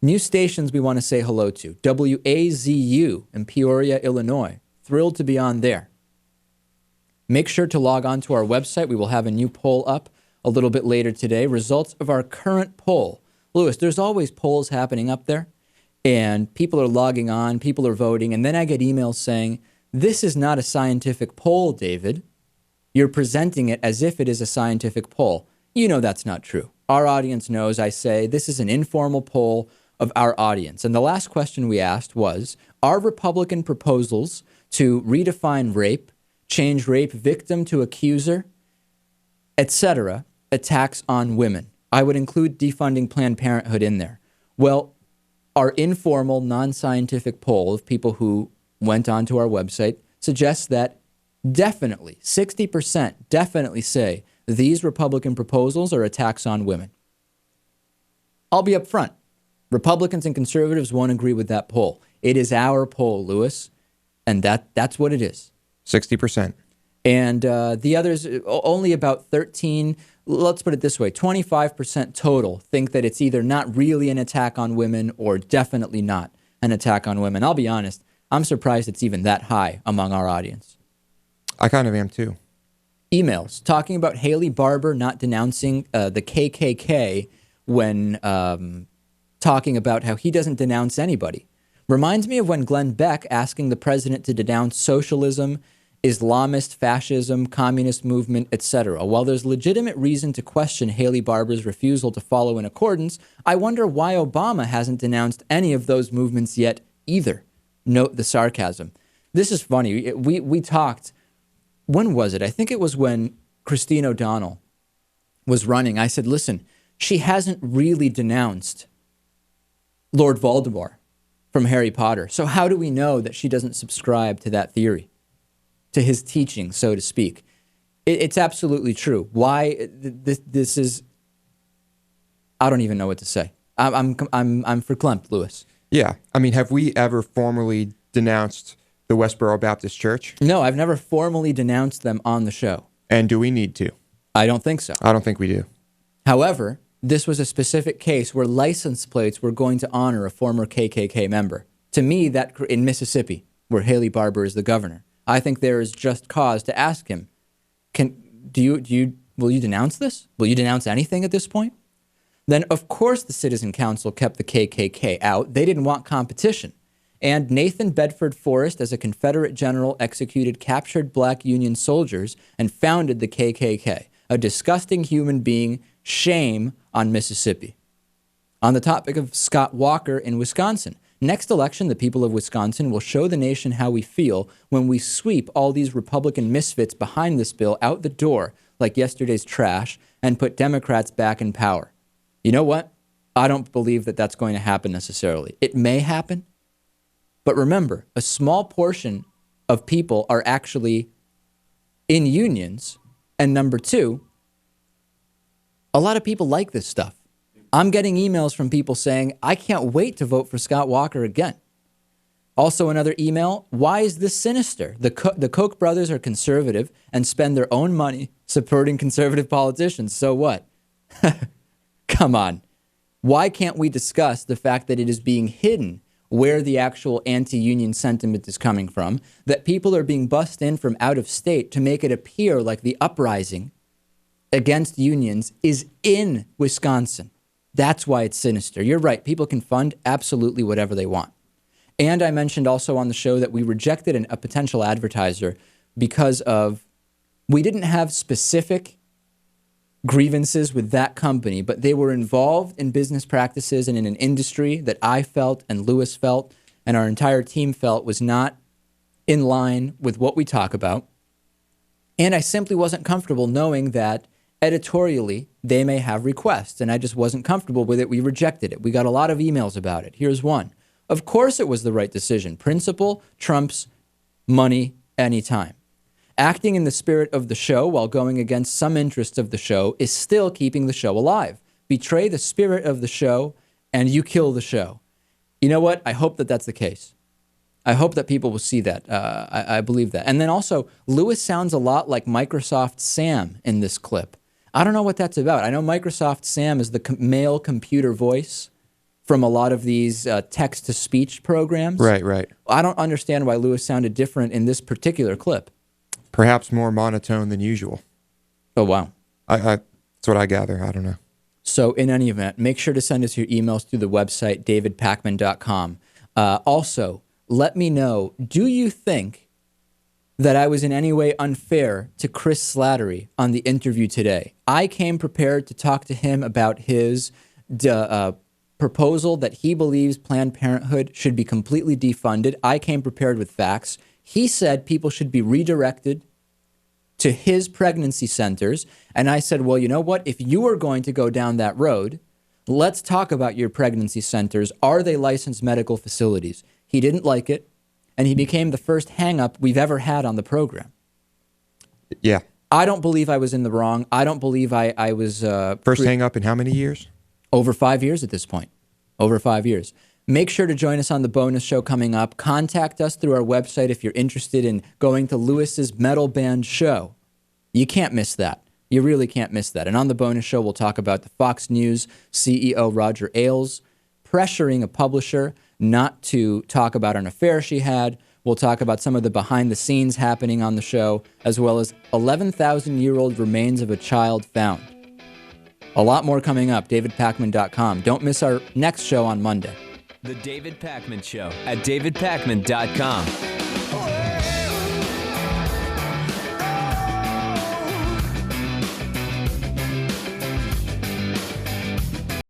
New stations we want to say hello to. WAZU in Peoria, Illinois. Thrilled to be on there. Make sure to log on to our website. We will have a new poll up a little bit later today. Results of our current poll. Lewis, there's always polls happening up there, and people are logging on, people are voting, and then I get emails saying, this is not a scientific poll, David. You're presenting it as if it is a scientific poll. You know that's not true. Our audience knows I say this is an informal poll of our audience. And the last question we asked was, are Republican proposals to redefine rape, change rape victim to accuser, etc., attacks on women? I would include defunding Planned Parenthood in there. Well, our informal, non-scientific poll of people who went onto our website suggests that definitely, 60% definitely say these Republican proposals are attacks on women. I'll be up front. Republicans and conservatives won't agree with that poll. It is our poll, Lewis, and that's what it is. 60%. And the others, only about 13, let's put it this way, 25% total think that it's either not really an attack on women or definitely not an attack on women. I'll be honest, I'm surprised it's even that high among our audience. I kind of am too. Emails talking about Haley Barbour not denouncing the KKK when talking about how he doesn't denounce anybody. Reminds me of when Glenn Beck asking the president to denounce socialism, Islamist fascism, communist movement, etc. While there's legitimate reason to question Haley Barbour's refusal to follow in accordance, I wonder why Obama hasn't denounced any of those movements yet either. Note the sarcasm. This is funny. We talked, when was it? I think it was when Christine O'Donnell was running. I said, listen, she hasn't really denounced Lord Voldemort from Harry Potter. So how do we know that she doesn't subscribe to that theory, to his teaching, so to speak? It's absolutely true. Why this is, I don't even know what to say. I'm verklempt, Lewis. Yeah. I mean, have we ever formally denounced the Westboro Baptist Church? No, I've never formally denounced them on the show. And do we need to? I don't think so. I don't think we do. However, this was a specific case where license plates were going to honor a former KKK member. To me, that in Mississippi, where Haley Barbour is the governor, I think there is just cause to ask him, will you denounce this? Will you denounce anything at this point? Then, of course, the Citizen Council kept the KKK out. They didn't want competition. And Nathan Bedford Forrest, as a Confederate general, executed captured black Union soldiers and founded the KKK, a disgusting human being. Shame on Mississippi. On the topic of Scott Walker in Wisconsin, next election, the people of Wisconsin will show the nation how we feel when we sweep all these Republican misfits behind this bill out the door like yesterday's trash and put Democrats back in power. You know what? I don't believe that that's going to happen necessarily. It may happen, but remember, a small portion of people are actually in unions, and number two, a lot of people like this stuff. I'm getting emails from people saying, I can't wait to vote for Scott Walker again. Also another email, why is this sinister? The Koch brothers are conservative and spend their own money supporting conservative politicians. So what? Come on. Why can't we discuss the fact that it is being hidden where the actual anti-union sentiment is coming from, that people are being bussed in from out of state to make it appear like the uprising against unions is in Wisconsin. That's why it's sinister. You're right. People can fund absolutely whatever they want. And I mentioned also on the show that we rejected a potential advertiser because we didn't have specific grievances with that company, but they were involved in business practices and in an industry that I felt and Lewis felt and our entire team felt was not in line with what we talk about. And I simply wasn't comfortable knowing that editorially, they may have requests, and I just wasn't comfortable with it. We rejected it. We got a lot of emails about it. Here's one. Of course it was the right decision. Principle trumps money anytime. Acting in the spirit of the show while going against some interests of the show is still keeping the show alive. Betray the spirit of the show, and you kill the show. You know what? I hope that that's the case. I hope that people will see that. I believe that. And then also, Lewis sounds a lot like Microsoft Sam in this clip. I don't know what that's about. I know Microsoft Sam is the male computer voice from a lot of these text-to-speech programs. Right. I don't understand why Lewis sounded different in this particular clip. Perhaps more monotone than usual. Oh, wow. That's what I gather. I don't know. So in any event, make sure to send us your emails through the website, davidpakman.com. Also, let me know, do you think that I was in any way unfair to Chris Slattery on the interview today? I came prepared to talk to him about his proposal that he believes Planned Parenthood should be completely defunded. I came prepared with facts. He said people should be redirected to his pregnancy centers. And I said, well, you know what? If you are going to go down that road, let's talk about your pregnancy centers. Are they licensed medical facilities? He didn't like it, and he became the first hang-up we've ever had on the program. Yeah. I don't believe I was in the wrong. I don't believe I was... First hang-up in how many years? Over 5 years at this point. Over 5 years. Make sure to join us on the bonus show coming up. Contact us through our website if you're interested in going to Lewis's metal band show. You can't miss that. You really can't miss that. And on the bonus show, we'll talk about the Fox News CEO Roger Ailes pressuring a publisher not to talk about an affair she had. We'll talk about some of the behind-the-scenes happening on the show, as well as 11,000-year-old remains of a child found. A lot more coming up. DavidPakman.com. Don't miss our next show on Monday. The David Pakman Show at davidpakman.com.